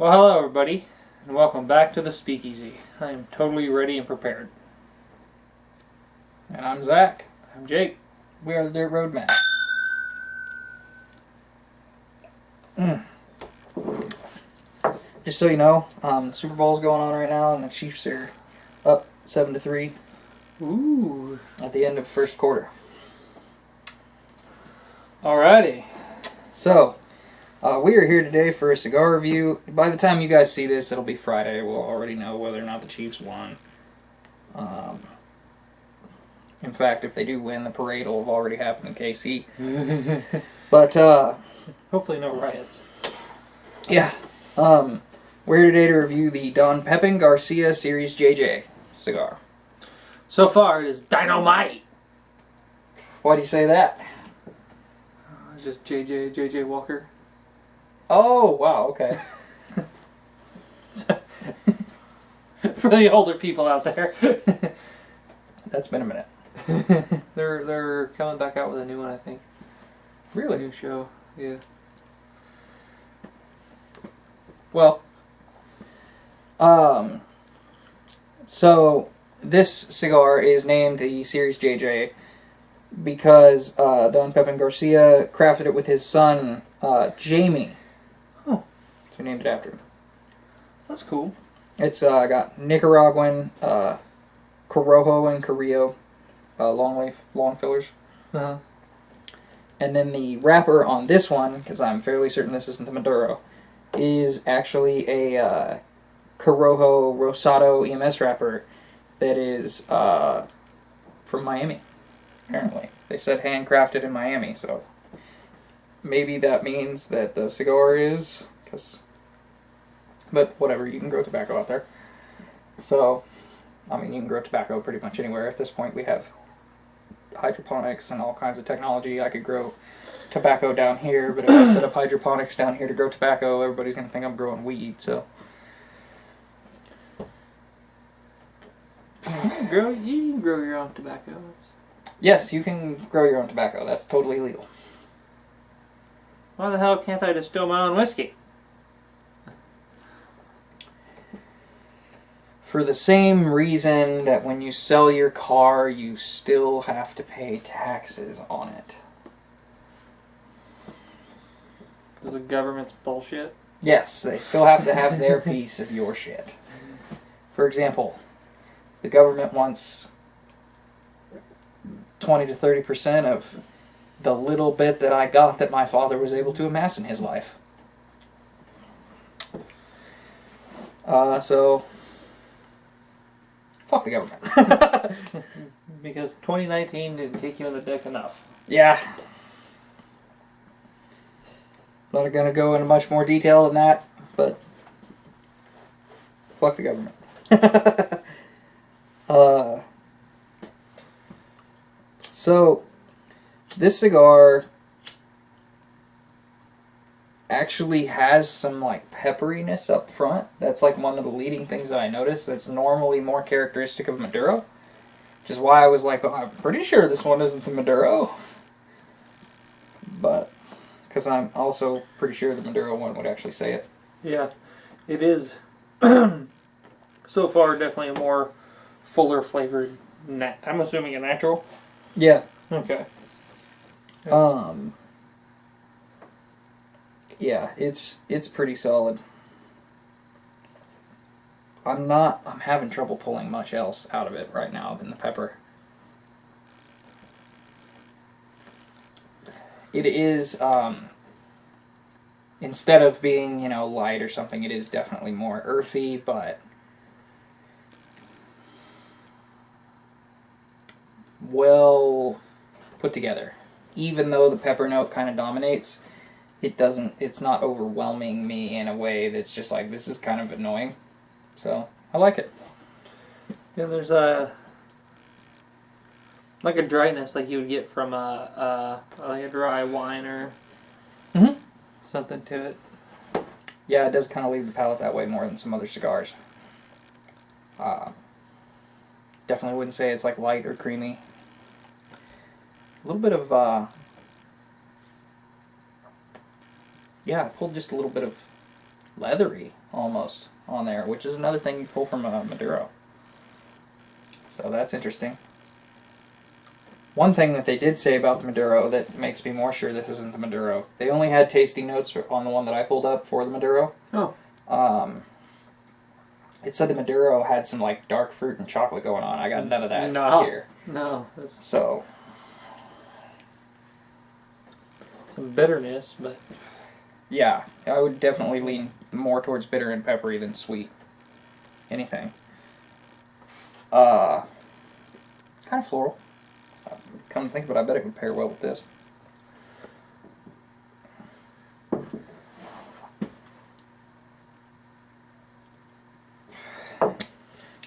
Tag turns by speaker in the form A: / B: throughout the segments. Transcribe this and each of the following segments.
A: Well, hello everybody, and welcome back to the Speakeasy. I am totally ready and prepared.
B: And I'm Zach.
A: I'm Jake.
B: We are the Dirt Road Men. Just so you know, the Super Bowl's going on right now, and the Chiefs are up 7-3
A: Ooh.
B: at the end of first quarter.
A: Alrighty.
B: So, we are here today for a cigar review. By the time you guys see this, it'll be Friday. We'll already know whether or not the Chiefs won. In fact, if they do win, the parade will have already happened in KC. But,
A: hopefully no riots.
B: Yeah. We're here today to review the Don Pepin Garcia Series JJ cigar.
A: So far, it is dynamite.
B: Why do you say that?
A: It's just JJ Walker.
B: Oh, wow, okay.
A: For the older people out there.
B: That's been a minute.
A: They're coming back out with a new one, I think.
B: Really?
A: New show, yeah.
B: Well, so this cigar is named the Series JJ because Don Pepin Garcia crafted it with his son, Jamie.
A: Oh.
B: So he named it after him.
A: That's cool.
B: It's got Nicaraguan, Corojo and Carrillo, long fillers.
A: Uh-huh.
B: And then the wrapper on this one, because I'm fairly certain this isn't the Maduro, is actually a Corojo Rosado EMS wrapper that is from Miami, apparently. They said handcrafted in Miami, so maybe that means that the cigar is, but whatever, you can grow tobacco out there. So, I mean, you can grow tobacco pretty much anywhere. At this point, we have hydroponics and all kinds of technology. I could grow tobacco down here, but if I set up hydroponics down here to grow tobacco, everybody's going to think I'm growing weed, so.
A: You can grow your own tobacco.
B: Yes, you can grow your own tobacco. That's totally legal.
A: Why the hell can't I distill my own whiskey?
B: For the same reason that when you sell your car, you still have to pay taxes on it.
A: Because the government's bullshit?
B: Yes, they still have to have their piece of your shit. For example, the government wants 20 to 30% of the little bit that I got that my father was able to amass in his life. So, fuck the government.
A: Because 2019 didn't kick you in the dick enough.
B: Yeah. Not going to go into much more detail than that, but fuck the government. So, this cigar actually has some, like, pepperiness up front. That's, like, one of the leading things that I noticed that's normally more characteristic of Maduro. Which is why I was like, oh, I'm pretty sure this one isn't the Maduro. But, because I'm also pretty sure the Maduro one would actually say it.
A: Yeah, it is. So far, definitely a more fuller flavored. I'm assuming a natural.
B: Yeah.
A: Okay.
B: Yeah, it's pretty solid. I'm having trouble pulling much else out of it right now than the pepper. It is, instead of being, light or something, it is definitely more earthy, but well put together. Even though the pepper note kind of dominates, it's not overwhelming me in a way that's just like, this is kind of annoying. So, I like it.
A: Yeah, there's a dryness like you would get from like a dry wine or something to it.
B: Yeah, it does kind of leave the palate that way more than some other cigars. Definitely wouldn't say it's like light or creamy. A little bit of, yeah, I pulled just a little bit of leathery almost on there, which is another thing you pull from a Maduro. So that's interesting. One thing that they did say about the Maduro that makes me more sure this isn't the Maduro, they only had tasting notes on the one that I pulled up for the Maduro.
A: Oh.
B: It said the Maduro had some like dark fruit and chocolate going on. I got none of that here.
A: No.
B: So
A: some bitterness, but
B: yeah, I would definitely lean more towards bitter and peppery than sweet. Anything. Kind of floral. Come to think of it, I bet it would pair well with this.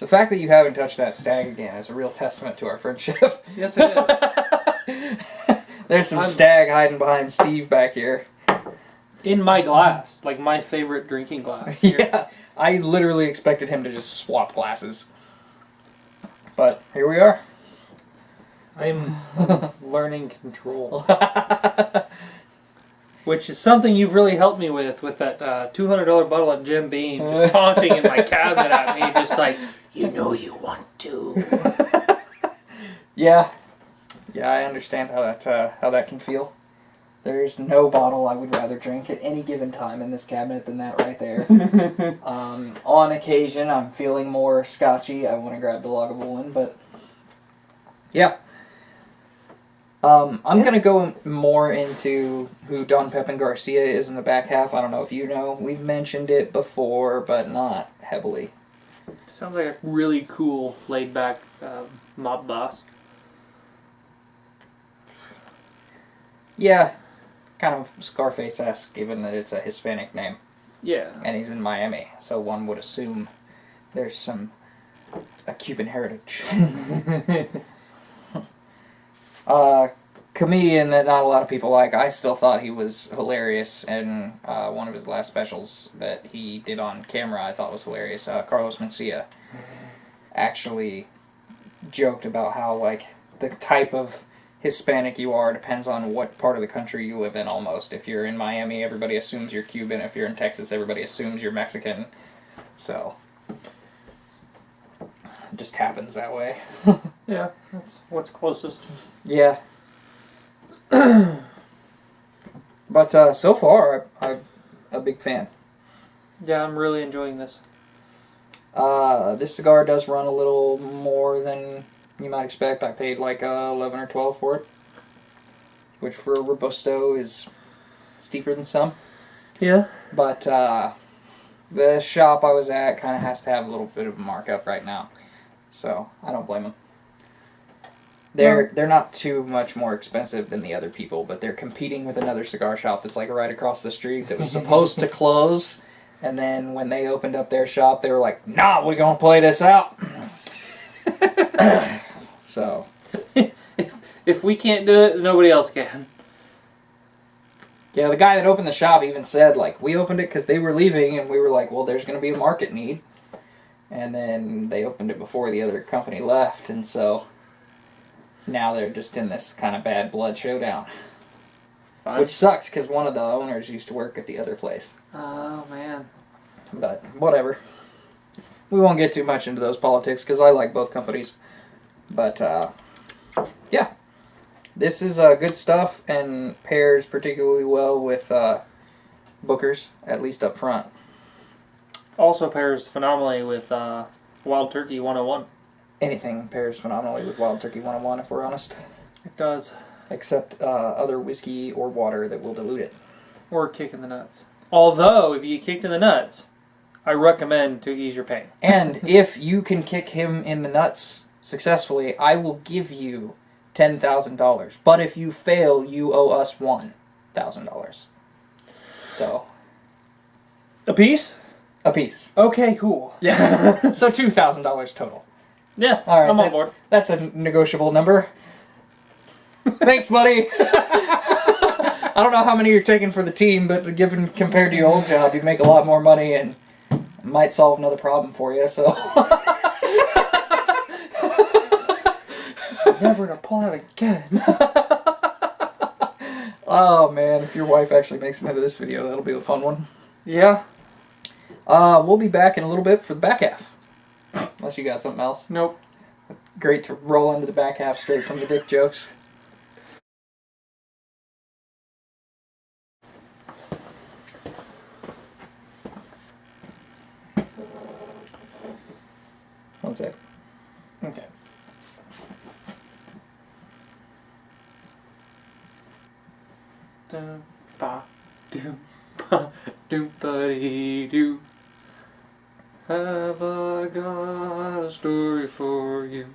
B: The fact that you haven't touched that stag again is a real testament to our friendship.
A: Yes, it is.
B: There's some stag hiding behind Steve back here.
A: In my glass, like my favorite drinking glass.
B: Yeah, I literally expected him to just swap glasses. But here we are.
A: I'm learning control. Which is something you've really helped me with that $200 bottle of Jim Beam just taunting in my cabinet at me, just like, you know you want to.
B: Yeah, I understand how that can feel. There's no bottle I would rather drink at any given time in this cabinet than that right there. On occasion, I'm feeling more scotchy. I want to grab the Lagavulin, but yeah. I'm going to go more into who Don Pepin Garcia is in the back half. I don't know if you know. We've mentioned it before, but not heavily.
A: Sounds like a really cool, laid-back mob boss.
B: Yeah, kind of Scarface-esque, given that it's a Hispanic name.
A: Yeah.
B: And he's in Miami, so one would assume there's a Cuban heritage. Comedian that not a lot of people like. I still thought he was hilarious, and one of his last specials that he did on camera I thought was hilarious. Carlos Mencia actually joked about how like the type of Hispanic you are depends on what part of the country you live in almost. If you're in Miami, everybody assumes you're Cuban. If you're in Texas, everybody assumes you're Mexican. So it just happens that way.
A: Yeah, that's what's closest.
B: Yeah. But so far, I'm a big fan.
A: Yeah, I'm really enjoying this.
B: This cigar does run a little more than you might expect. I paid like 11 or 12 for it, which for a Robusto is steeper than some.
A: Yeah.
B: But the shop I was at kind of has to have a little bit of a markup right now, so I don't blame them. They're not too much more expensive than the other people, but they're competing with another cigar shop that's like right across the street that was supposed to close, and then when they opened up their shop, they were like, "Nah, we're gonna play this out." So,
A: if we can't do it, nobody else can.
B: yeah, the guy that opened the shop even said, like, we opened it because they were leaving, and we were like, well, there's gonna be a market need, and then they opened it before the other company left, and so now they're just in this kind of bad blood showdown. Fine. Which sucks, because one of the owners used to work at the other place.
A: Oh, man.
B: But, whatever. We won't get too much into those politics, because I like both companies. But, yeah. This is good stuff, and pairs particularly well with Booker's, at least up front.
A: Also pairs phenomenally with Wild Turkey 101.
B: Anything pairs phenomenally with Wild Turkey 101, if we're honest.
A: It does.
B: Except other whiskey or water that will dilute it.
A: Or kick in the nuts. Although, if you kicked in the nuts, I recommend to ease your pain.
B: And if you can kick him in the nuts successfully, I will give you $10,000. But if you fail, you owe us $1,000. So.
A: A piece?
B: A piece.
A: Okay, cool.
B: Yes. So $2,000 total.
A: Yeah,
B: all right,
A: I'm on board.
B: That's a negotiable number. Thanks, buddy. I don't know how many you're taking for the team, but given compared to your old job, you make a lot more money and might solve another problem for you. So
A: never to pull out again.
B: Oh man, if your wife actually makes it into this video, that'll be a fun one.
A: Yeah.
B: We'll be back in a little bit for the back half. Unless you got something else.
A: Nope.
B: Great to roll into the back half straight from the dick jokes. One sec.
A: Okay. Dum ba doom ba doom ba dee doo. Have I got a story for you?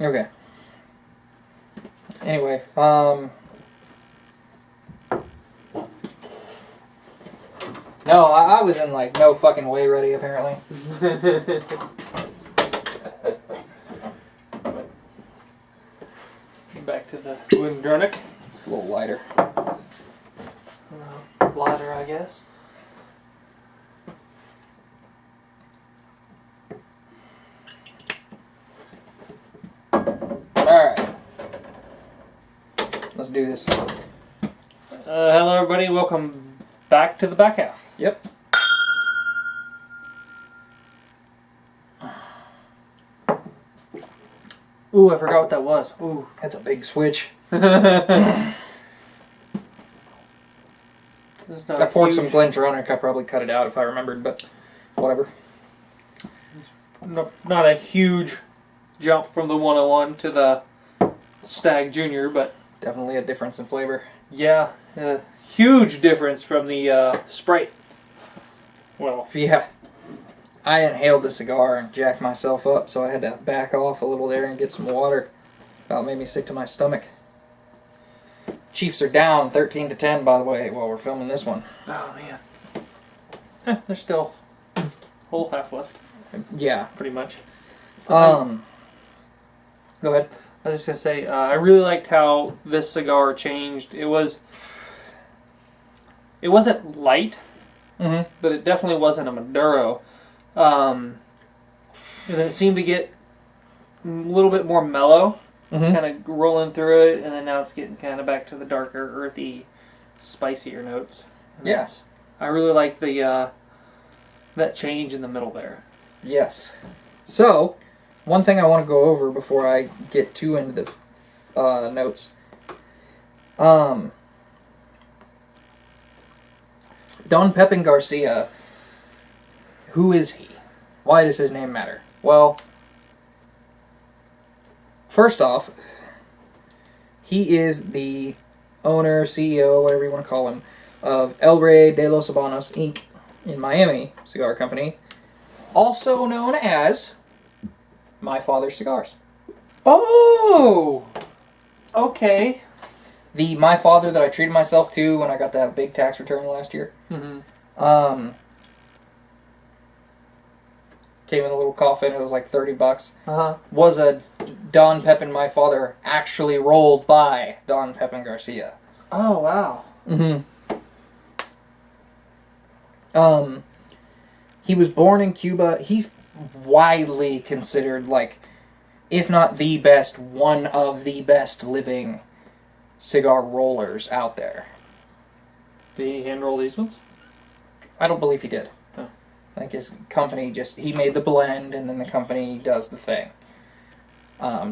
B: Okay. Anyway, no, I was in like no fucking way ready apparently.
A: Back to the wooden Drek.
B: A little lighter.
A: Lighter, I guess.
B: Alright. Let's do this.
A: Hello, everybody. Welcome back to the back half.
B: Yep.
A: Ooh, I forgot what that was. Ooh.
B: That's a big switch.
A: I
B: I poured some Glendronach. I probably cut it out if I remembered, but whatever.
A: Not a huge jump from the 101 to the Stag Junior, but
B: Definitely a difference in flavor.
A: yeah, a huge difference from the Sprite. Well,
B: Yeah. I inhaled the cigar and jacked myself up, so I had to back off a little there and get some water. About made me sick to my stomach. Chiefs are down 13-10, by the way, while we're filming this one.
A: oh man, there's still a whole half left,
B: Yeah.
A: pretty much.
B: Go ahead.
A: I was just gonna say, I really liked how this cigar changed. It wasn't light,
B: Mm-hmm.
A: but it definitely wasn't a Maduro. And then it seemed to get a little bit more mellow,
B: Mm-hmm.
A: kind of rolling through it, and then now it's getting kind of back to the darker, earthy, spicier notes. And
B: Yeah.
A: that's- I really like the that change in the middle there.
B: Yes. So, one thing I want to go over before I get too into the notes. Don Pepin Garcia. Who is he? Why does his name matter? Well, first off, he is the owner, CEO, whatever you want to call him, of El Rey de los Habanos Inc. in Miami Cigar Company, also known as My Father's Cigars.
A: Oh, okay.
B: The My Father that I treated myself to when I got that big tax return last year.
A: Mm-hmm.
B: Came in a little coffin. It was like $30.
A: Uh-huh.
B: Was a Don Pepin My Father actually rolled by Don Pepin Garcia.
A: Oh, wow.
B: Mm-hmm. He was born in Cuba. He's widely considered, like, if not the best, one of the best living cigar rollers out there.
A: Did he hand roll these ones?
B: I don't believe he did.
A: Oh.
B: I think his company he made the blend, and then the company does the thing.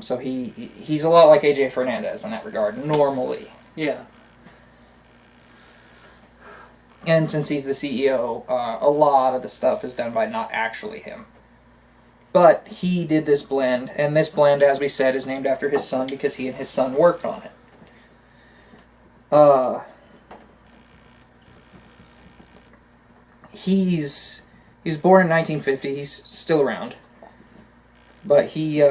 B: So he's a lot like AJ Fernandez in that regard, normally.
A: Yeah.
B: And since he's the CEO, a lot of the stuff is done by not actually him. But he did this blend, and this blend, as we said, is named after his son because he and his son worked on it. He was born in 1950. He's still around, but he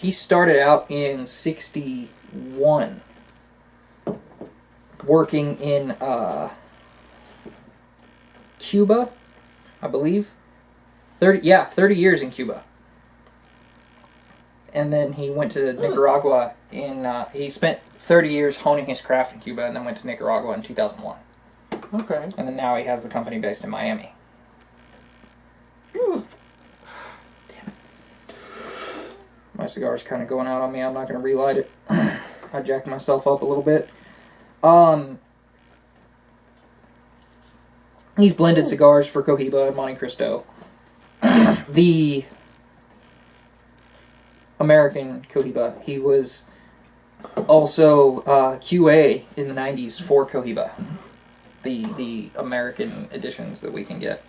B: started out in '61, working in Cuba, I believe. 30 years in Cuba. And then he went to Nicaragua he spent 30 years honing his craft in Cuba and then went to Nicaragua in 2001.
A: Okay.
B: And then now he has the company based in Miami. Damn it. My cigar's kind of going out on me. I'm not going to relight it. I jacked myself up a little bit. He's blended cigars for Cohiba and Monte Cristo. The American Cohiba. He was also QA in the 90s for Cohiba. The American editions that we can get.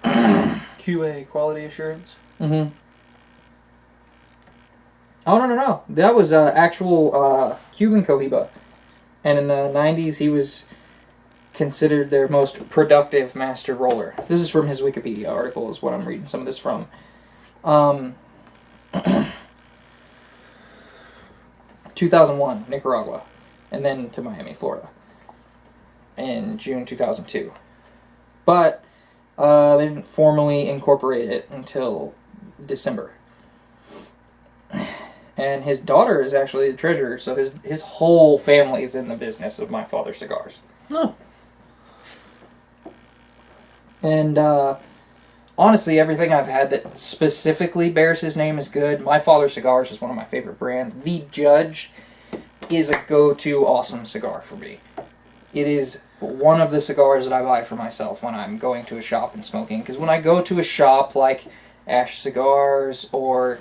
A: QA, quality assurance.
B: Mm-hmm. Oh, no. That was actual Cuban Cohiba. And in the 90s, he was considered their most productive master roller. This is from his Wikipedia article, is what I'm reading some of this from. 2001, Nicaragua. And then to Miami, Florida. In June 2002. But they didn't formally incorporate it until December. And his daughter is actually the treasurer, so his whole family is in the business of My Father Cigars.
A: Oh.
B: And honestly, everything I've had that specifically bears his name is good. My Father Cigars is one of my favorite brands. The Judge is a go-to awesome cigar for me. It is one of the cigars that I buy for myself when I'm going to a shop and smoking. Because when I go to a shop like Ash Cigars or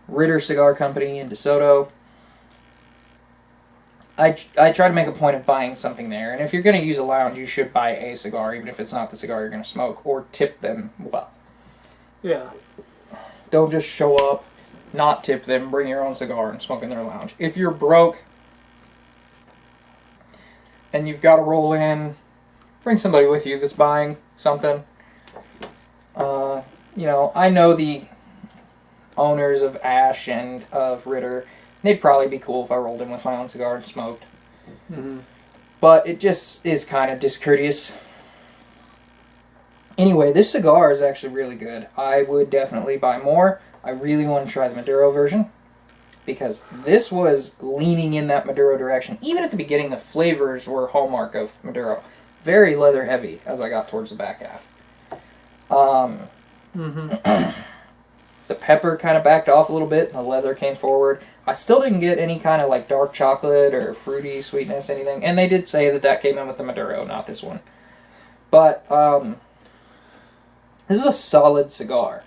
B: Ritter Cigar Company in DeSoto, I try to make a point of buying something there. And if you're going to use a lounge, you should buy a cigar, even if it's not the cigar you're going to smoke, or tip them well.
A: Yeah.
B: Don't just show up, not tip them, bring your own cigar and smoke in their lounge. If you're broke and you've got to roll in, bring somebody with you that's buying something. I know the owners of Ash and of Ritter. They'd probably be cool if I rolled in with my own cigar and smoked.
A: Mm-hmm.
B: But it just is kind of discourteous. Anyway, this cigar is actually really good. I would definitely buy more. I really want to try the Maduro version, because this was leaning in that Maduro direction. Even at the beginning, the flavors were hallmark of Maduro. Very leather heavy as I got towards the back half. The pepper kind of backed off a little bit, and the leather came forward. I still didn't get any kind of like dark chocolate or fruity sweetness, anything. And they did say that came in with the Maduro, not this one. But this is a solid cigar.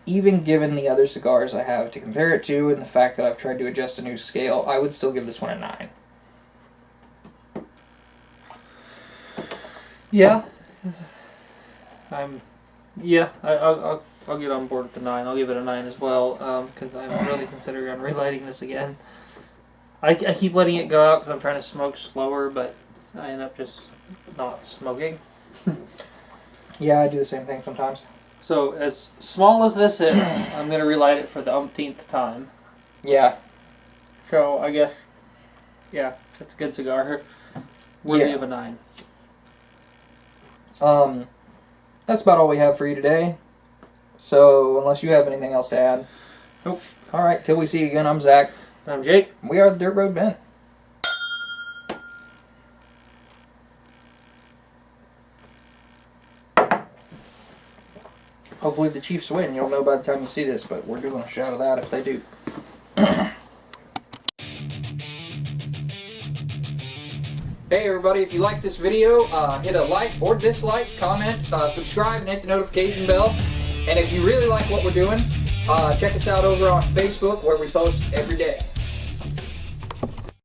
B: Even given the other cigars I have to compare it to, and the fact that I've tried to adjust a new scale, I would still give this one a 9.
A: Yeah. I'll get on board with the 9. I'll give it a 9 as well, because I'm really considering on relighting this again. I keep letting it go out because I'm trying to smoke slower, but I end up just not smoking.
B: Yeah, I do the same thing sometimes.
A: So, as small as this is, I'm going to relight it for the umpteenth time.
B: Yeah.
A: So, I guess, yeah, it's a good cigar. Worthy of a 9.
B: That's about all we have for you today. So, unless you have anything else to add.
A: Nope.
B: Alright, till we see you again, I'm Zach.
A: I'm Jake.
B: We are the Dirt Road Ben. Hopefully the Chiefs win. You'll know by the time you see this, but we're doing a shot of that if they do. Hey everybody, if you like this video, hit a like or dislike, comment, subscribe, and hit the notification bell. And if you really like what we're doing, check us out over on Facebook, where we post every day.